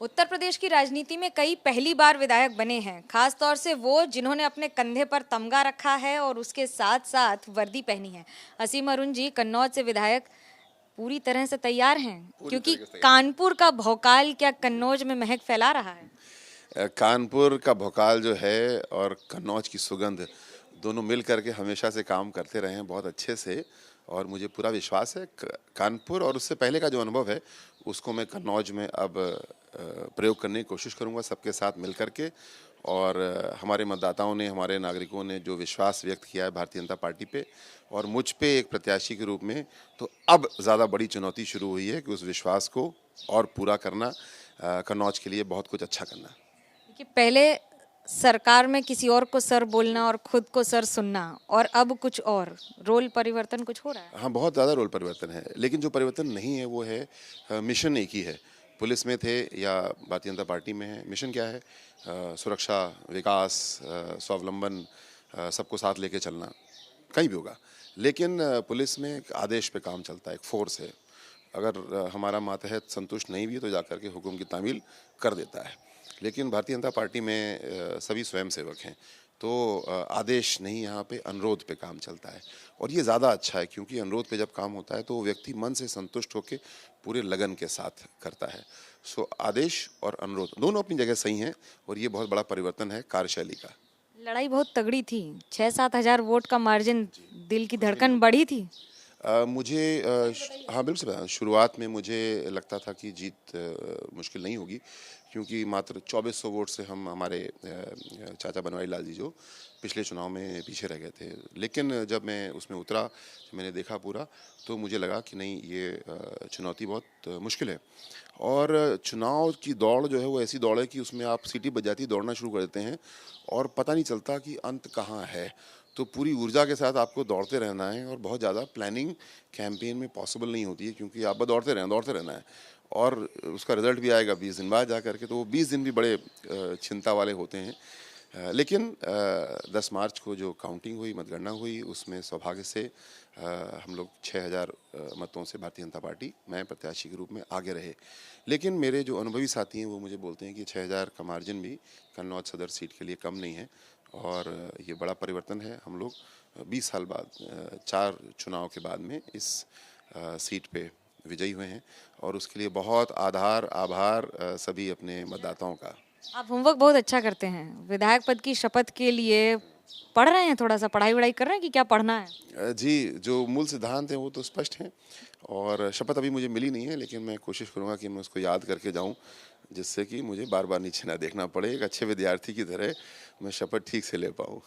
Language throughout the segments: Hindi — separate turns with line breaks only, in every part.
उत्तर प्रदेश की राजनीति में कई पहली बार विधायक बने हैं, खास तौर से वो जिन्होंने अपने कंधे पर तमगा रखा है और उसके साथ साथ वर्दी पहनी है। असीम अरुण जी कन्नौज से विधायक पूरी तरह से तैयार हैं,
पूरी
क्योंकि
तरीके से तैयार
कानपुर का भौकाल क्या कन्नौज में महक फैला रहा है।
कानपुर का भोकाल जो है और कन्नौज की सुगंध दोनों मिल करके हमेशा से काम करते रहे हैं बहुत अच्छे से। और मुझे पूरा विश्वास है कानपुर और उससे पहले का जो अनुभव है उसको मैं कन्नौज में अब प्रयोग करने की कोशिश करूंगा सबके साथ मिल करके। और हमारे मतदाताओं ने, हमारे नागरिकों ने जो विश्वास व्यक्त किया है भारतीय जनता पार्टी पे और मुझ पे एक प्रत्याशी के रूप में, तो अब ज़्यादा बड़ी चुनौती शुरू हुई है कि उस विश्वास को और पूरा करना, कन्नौज के लिए बहुत कुछ अच्छा करना।
कि पहले सरकार में किसी और को सर बोलना और खुद को सर सुनना, और अब कुछ और रोल परिवर्तन कुछ हो रहा है।
हाँ, बहुत ज़्यादा रोल परिवर्तन है, लेकिन जो परिवर्तन नहीं है वो है मिशन एक ही है। पुलिस में थे या भारतीय जनता पार्टी में है, मिशन क्या है? सुरक्षा, विकास, स्वावलंबन, सबको साथ लेके चलना, कहीं भी होगा। लेकिन पुलिस में एक आदेश पे काम चलता है, एक फोर्स है। अगर हमारा मातहत संतुष्ट नहीं भी है तो जाकर के हुक्म की तामील कर देता है। लेकिन भारतीय जनता पार्टी में सभी स्वयंसेवक हैं, तो आदेश नहीं, यहाँ पे अनुरोध पे काम चलता है। और ये ज़्यादा अच्छा है क्योंकि अनुरोध पे जब काम होता है तो वो व्यक्ति मन से संतुष्ट होकर पूरे लगन के साथ करता है। सो आदेश और अनुरोध दोनों अपनी जगह सही हैं और ये बहुत बड़ा परिवर्तन है कार्यशैली का।
लड़ाई बहुत तगड़ी थी, 6-7 हजार वोट का मार्जिन, दिल की धड़कन बढ़ी थी।
मुझे हाँ बिल्कुल सही बताया। शुरुआत में मुझे लगता था कि जीत मुश्किल नहीं होगी क्योंकि मात्र 2400 वोट से हम, हमारे चाचा बनवारी लाल जी जो पिछले चुनाव में पीछे रह गए थे। लेकिन जब मैं उसमें उतरा, जब मैंने देखा पूरा, तो मुझे लगा कि नहीं, ये चुनौती बहुत मुश्किल है। और चुनाव की दौड़ जो है वो ऐसी दौड़ है कि उसमें आप सीटी बजाती दौड़ना शुरू कर देते हैं और पता नहीं चलता कि अंत कहाँ है। तो पूरी ऊर्जा के साथ आपको दौड़ते रहना है और बहुत ज़्यादा प्लानिंग कैंपेन में पॉसिबल नहीं होती है क्योंकि आप बस दौड़ते रहना है। और उसका रिजल्ट भी आएगा 20 दिन बाद जा करके, तो वो 20 दिन भी बड़े चिंता वाले होते हैं। लेकिन 10 मार्च को जो काउंटिंग हुई, मतगणना हुई, उसमें सौभाग्य से हम लोग 6000 मतों से भारतीय जनता पार्टी, मैं प्रत्याशी के रूप में आगे रहे। लेकिन मेरे जो अनुभवी साथी हैं वो मुझे बोलते हैं कि 6000 का मार्जिन भी कन्नौज सदर सीट के लिए कम नहीं है और ये बड़ा परिवर्तन है। हम लोग 20 साल बाद, 4 चुनाव के बाद में इस सीट पे विजयी हुए हैं और उसके लिए बहुत आभार सभी अपने मतदाताओं का।
आप होमवर्क बहुत अच्छा करते हैं, विधायक पद की शपथ के लिए पढ़ रहे हैं, थोड़ा सा पढ़ाई वढ़ाई कर रहे हैं कि क्या पढ़ना है।
जी, जो मूल सिद्धांत हैं वो तो स्पष्ट हैं और शपथ अभी मुझे मिली नहीं है, लेकिन मैं कोशिश करूंगा कि मैं उसको याद करके जाऊं जिससे कि मुझे बार बार नीचे ना देखना पड़े। एक अच्छे विद्यार्थी की तरह मैं शपथ ठीक से ले पाऊँ।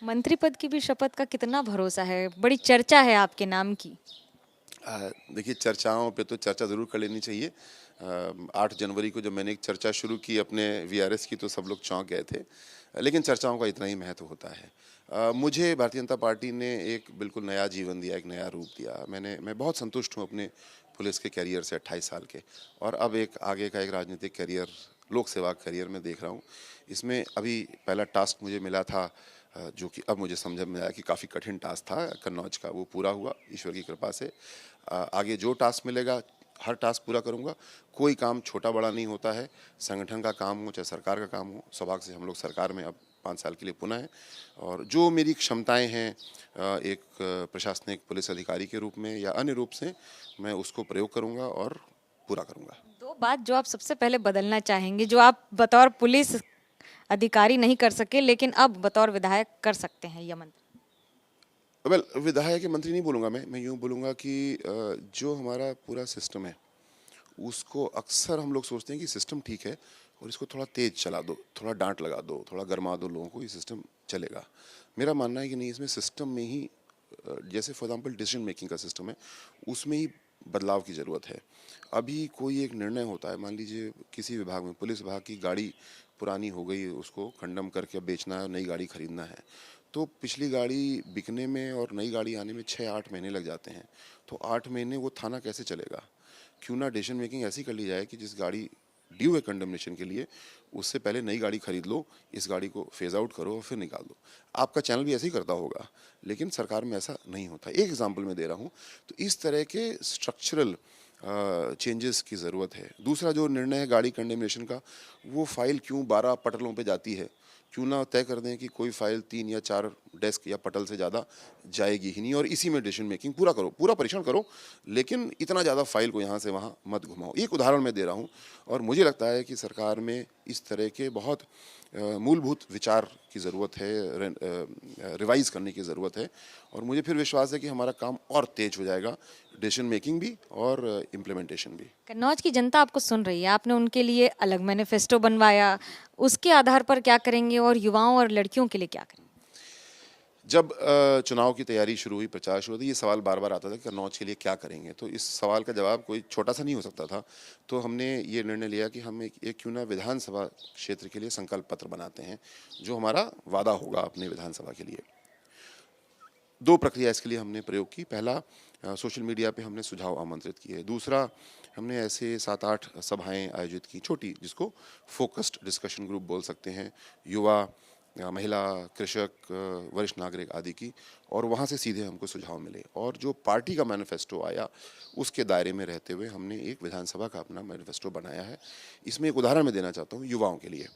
मंत्री पद की भी शपथ का कितना भरोसा है, बड़ी चर्चा है आपके नाम की।
देखिए, चर्चाओं पे तो चर्चा ज़रूर कर लेनी चाहिए। 8 जनवरी को जब मैंने एक चर्चा शुरू की अपने वीआरएस की तो सब लोग चौंक गए थे, लेकिन चर्चाओं का इतना ही महत्व होता है। मुझे भारतीय जनता पार्टी ने एक बिल्कुल नया जीवन दिया, एक नया रूप दिया। मैं बहुत संतुष्ट हूँ अपने पुलिस के करियर से, 28 साल के, और अब एक आगे का एक राजनीतिक करियर, लोक सेवा करियर में देख रहा हूँ। इसमें अभी पहला टास्क मुझे मिला था, जो कि अब मुझे समझ में आया कि काफ़ी कठिन टास्क था कन्नौज का, वो पूरा हुआ ईश्वर की कृपा से। आगे जो टास्क मिलेगा हर टास्क पूरा करूंगा। कोई काम छोटा बड़ा नहीं होता है, संगठन का काम हो चाहे सरकार का काम हो। सौभाग्य से हम लोग सरकार में अब 5 साल के लिए पुनः हैं और जो मेरी क्षमताएं हैं एक प्रशासनिक पुलिस अधिकारी के रूप में या अन्य रूप से, मैं उसको प्रयोग करूंगा और पूरा करूंगा।
दो बात जो आप सबसे पहले बदलना चाहेंगे, जो आप बतौर पुलिस अधिकारी नहीं कर सके लेकिन अब बतौर विधायक कर सकते हैं, यह मंत्री।
वेल, विधायक या मंत्री नहीं बोलूँगा, मैं यूँ बोलूँगा कि जो हमारा पूरा सिस्टम है उसको अक्सर हम लोग सोचते हैं कि सिस्टम ठीक है और इसको थोड़ा तेज चला दो, थोड़ा डांट लगा दो, थोड़ा गरमा दो लोगों को, ये सिस्टम चलेगा। मेरा मानना है कि नहीं, इसमें सिस्टम में ही जैसे फॉर एग्जांपल डिसीजन मेकिंग का सिस्टम है, उसमें ही बदलाव की ज़रूरत है। अभी कोई एक निर्णय होता है, मान लीजिए किसी विभाग में, पुलिस विभाग की गाड़ी पुरानी हो गई, उसको खंडम करके बेचना है और नई गाड़ी खरीदना है, तो पिछली गाड़ी बिकने में और नई गाड़ी आने में 6-8 महीने लग जाते हैं। तो 8 महीने वो थाना कैसे चलेगा? क्यों ना डिसीजन मेकिंग ऐसी कर ली जाए कि जिस गाड़ी ड्यू है कंडमनेशन के लिए, उससे पहले नई गाड़ी खरीद लो, इस गाड़ी को फेज आउट करो और फिर निकाल दो। आपका चैनल भी ऐसे ही करता होगा, लेकिन सरकार में ऐसा नहीं होता। एक एग्जांपल मैं दे रहा हूँ। तो इस तरह के स्ट्रक्चरल चेंजेस की ज़रूरत है। दूसरा जो निर्णय है गाड़ी कंडेमनेशन का, वो फाइल क्यों 12 पटलों पे जाती है, क्यों ना तय कर दें कि कोई फाइल 3 या 4 डेस्क या पटल से ज़्यादा जाएगी ही नहीं, और इसी में डिसीजन मेकिंग पूरा करो, पूरा परीक्षण करो, लेकिन इतना ज़्यादा फाइल को यहाँ से वहाँ मत घुमाओ। एक उदाहरण मैं दे रहा हूँ, और मुझे लगता है कि सरकार में इस तरह के बहुत मूलभूत विचार की ज़रूरत है, रिवाइज करने की ज़रूरत है, और मुझे फिर विश्वास है कि हमारा काम और तेज हो जाएगा, डिसीजन मेकिंग भी और इम्प्लीमेंटेशन भी।
कन्नौज की जनता आपको सुन रही है, आपने उनके लिए अलग मैनिफेस्टो बनवाया, उसके आधार पर क्या करेंगे और युवाओं और लड़कियों के लिए क्या करेंगे?
जब चुनाव की तैयारी शुरू हुई, प्रचार शुरू हुआ, ये सवाल बार बार आता था कि कन्नौज के लिए क्या करेंगे, तो इस सवाल का जवाब कोई छोटा सा नहीं हो सकता था। तो हमने ये निर्णय लिया कि हम एक क्यों ना विधानसभा क्षेत्र के लिए संकल्प पत्र बनाते हैं, जो हमारा वादा होगा अपने विधानसभा के लिए। 2 प्रक्रिया इसके लिए हमने प्रयोग की। पहला, सोशल मीडिया पे हमने सुझाव आमंत्रित किए। दूसरा, हमने ऐसे 7-8 सभाएं आयोजित की, छोटी, जिसको फोकस्ड डिस्कशन ग्रुप बोल सकते हैं, युवा, महिला, कृषक, वरिष्ठ नागरिक आदि की, और वहाँ से सीधे हमको सुझाव मिले, और जो पार्टी का मैनिफेस्टो आया उसके दायरे में रहते हुए हमने एक विधानसभा का अपना मैनिफेस्टो बनाया है। इसमें एक उदाहरण मैं देना चाहता हूँ युवाओं के लिए।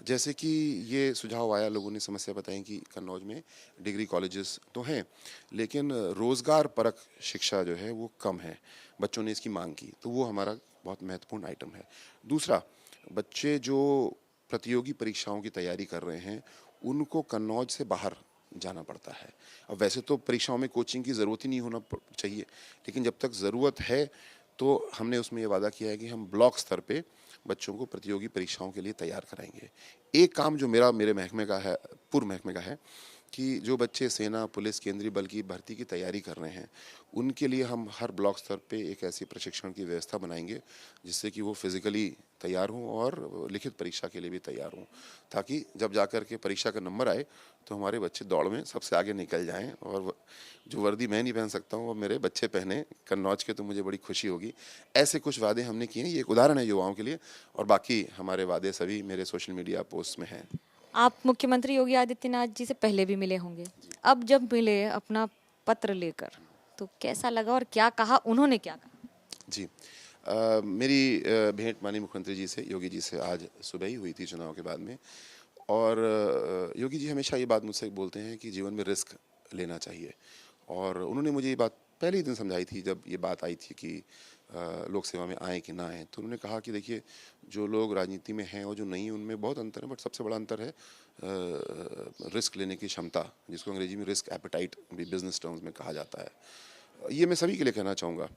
जैसे कि ये सुझाव आया, लोगों ने समस्या बताई कि कन्नौज में डिग्री कॉलेजेस तो हैं, लेकिन रोज़गार परक शिक्षा जो है वो कम है, बच्चों ने इसकी मांग की, तो वो हमारा बहुत महत्वपूर्ण आइटम है। दूसरा, बच्चे जो प्रतियोगी परीक्षाओं की तैयारी कर रहे हैं, उनको कन्नौज से बाहर जाना पड़ता है। अब वैसे तो परीक्षाओं में कोचिंग की ज़रूरत ही नहीं होना चाहिए, लेकिन जब तक ज़रूरत है तो हमने उसमें ये वादा किया है कि हम ब्लॉक स्तर पे बच्चों को प्रतियोगी परीक्षाओं के लिए तैयार कराएंगे। एक काम जो मेरे महकमे का है, पूर्व महकमे का है, कि जो बच्चे सेना, पुलिस, केंद्रीय बल की भर्ती की तैयारी कर रहे हैं, उनके लिए हम हर ब्लॉक स्तर पे एक ऐसी प्रशिक्षण की व्यवस्था बनाएंगे जिससे कि वो फिजिकली तैयार हों और लिखित परीक्षा के लिए भी तैयार हों, ताकि जब जाकर के परीक्षा का नंबर आए तो हमारे बच्चे दौड़ में सबसे आगे निकल जाएं, और जो वर्दी मैं नहीं पहन सकता हूँ वो मेरे बच्चे पहने कन्नौज के, तो मुझे बड़ी खुशी होगी। ऐसे कुछ वादे हमने किए हैं, ये एक उदाहरण है युवाओं के लिए, और बाकी हमारे वादे सभी मेरे सोशल मीडिया पोस्ट में हैं।
आप मुख्यमंत्री योगी आदित्यनाथ जी से पहले भी मिले होंगे, अब जब मिले अपना पत्र लेकर, तो कैसा लगा और क्या कहा, उन्होंने क्या कहा?
जी, मेरी भेंट माननीय मुख्यमंत्री जी से, योगी जी से, आज सुबह ही हुई थी चुनाव के बाद में, और योगी जी हमेशा ये बात मुझसे बोलते हैं कि जीवन में रिस्क लेना चाहिए, और उन्होंने मुझे ये बात पहले ही दिन समझाई थी जब ये बात आई थी कि लोक सेवा में आए कि ना आए। तो उन्होंने कहा कि देखिए, जो लोग राजनीति में हैं और जो नहीं हैं उनमें बहुत अंतर है, बट सबसे बड़ा अंतर है रिस्क लेने की क्षमता, जिसको अंग्रेजी में रिस्क एपेटाइट भी बिजनेस टर्म्स में कहा जाता है। ये मैं सभी के लिए कहना चाहूँगा।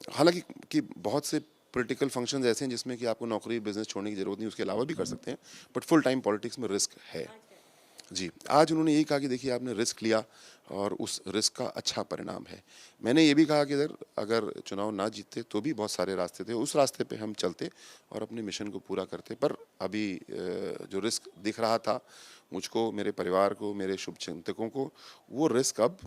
हालांकि कि बहुत से पॉलिटिकल फंक्शंस ऐसे हैं जिसमें कि आपको नौकरी, बिजनेस छोड़ने की जरूरत नहीं, उसके अलावा भी कर सकते हैं, बट फुल टाइम पॉलिटिक्स में रिस्क है। जी, आज उन्होंने यही कहा कि देखिए, आपने रिस्क लिया और उस रिस्क का अच्छा परिणाम है। मैंने ये भी कहा कि अगर चुनाव ना जीतते तो भी बहुत सारे रास्ते थे, उस रास्ते पे हम चलते और अपने मिशन को पूरा करते, पर अभी जो रिस्क दिख रहा था मुझको, मेरे परिवार को, मेरे शुभचिंतकों को, वो रिस्क अब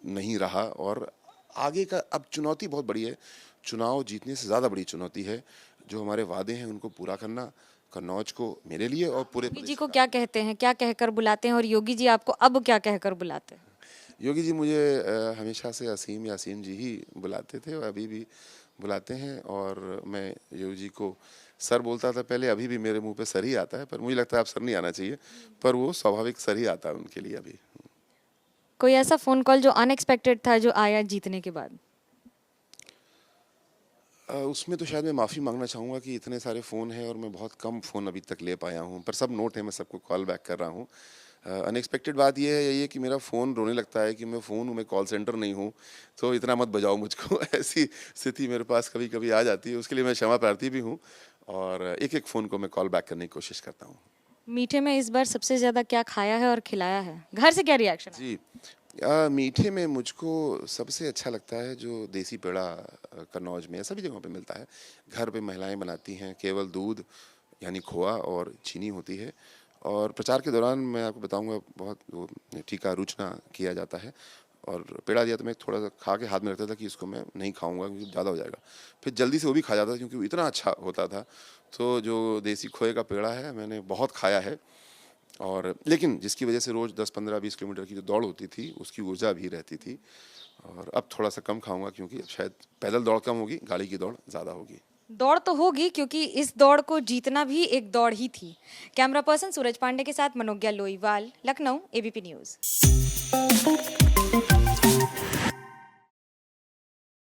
नहीं रहा, और आगे का अब चुनौती बहुत बड़ी है। चुनाव जीतने से ज़्यादा बड़ी चुनौती है जो हमारे वादे हैं उनको पूरा करना, कन्नौज को, मेरे लिए और पूरे
योगी जी
प्रदेश
को
का।
क्या कहते हैं, क्या कहकर बुलाते हैं, और योगी जी आपको अब क्या कहकर बुलाते हैं?
योगी जी मुझे हमेशा से असीम या असीम जी ही बुलाते थे, और अभी भी बुलाते हैं, और मैं योगी जी को सर बोलता था पहले, अभी भी मेरे मुंह पे सर ही आता है, पर मुझे लगता है अब सर नहीं आना चाहिए, पर वो स्वाभाविक सर ही आता है उनके लिए अभी।
कोई ऐसा फोन कॉल जो अनएक्सपेक्टेड था जो आया जीतने के बाद?
उसमें तो शायद मैं माफ़ी मांगना चाहूँगा कि इतने सारे फ़ोन हैं और मैं बहुत कम फ़ोन अभी तक ले पाया हूँ, पर सब नोट है, मैं सबको कॉल बैक कर रहा हूँ। अनएक्सपेक्टेड बात यह है, यही है कि मेरा फ़ोन रोने लगता है कि मैं फ़ोन हूँ, मैं कॉल सेंटर नहीं हूँ, तो इतना मत बजाओ मुझको। ऐसी स्थिति मेरे पास कभी कभी आ जाती है, उसके लिए मैं क्षमा प्रार्थी भी हूँ, और एक एक फ़ोन को मैं कॉल बैक करने की कोशिश करता हूँ।
मीठे में इस बार सबसे ज्यादा क्या खाया है और खिलाया है? घर से क्या रिएक्शन है?
जी, मीठे में मुझको सबसे अच्छा लगता है जो देसी पेड़ा कन्नौज में, सभी जगहों पे मिलता है। घर पे महिलाएं बनाती हैं, केवल दूध यानी खोआ और चीनी होती है, और प्रचार के दौरान मैं आपको बताऊंगा बहुत वो टीका रुचना किया जाता है, और पेड़ा दिया तो मैं थोड़ा सा खा के हाथ में रखता था कि इसको मैं नहीं खाऊंगा क्योंकि ज़्यादा हो जाएगा, फिर जल्दी से वो भी खा जाता था क्योंकि वो इतना अच्छा होता था। तो जो देसी खोए का पेड़ा है मैंने बहुत खाया है, और लेकिन जिसकी वजह से रोज़ 10, 15, 20 किलोमीटर की जो दौड़ होती थी उसकी ऊर्जा भी रहती थी। और अब थोड़ा सा कम खाऊंगा क्योंकि अब शायद पैदल दौड़ कम होगी, गाड़ी की दौड़ ज़्यादा होगी।
दौड़ तो होगी क्योंकि इस दौड़ को जीतना भी एक दौड़ ही थी। कैमरा पर्सन सूरज पांडे के साथ मनोज्ञा लोईवाल, लखनऊ, एबीपी न्यूज़।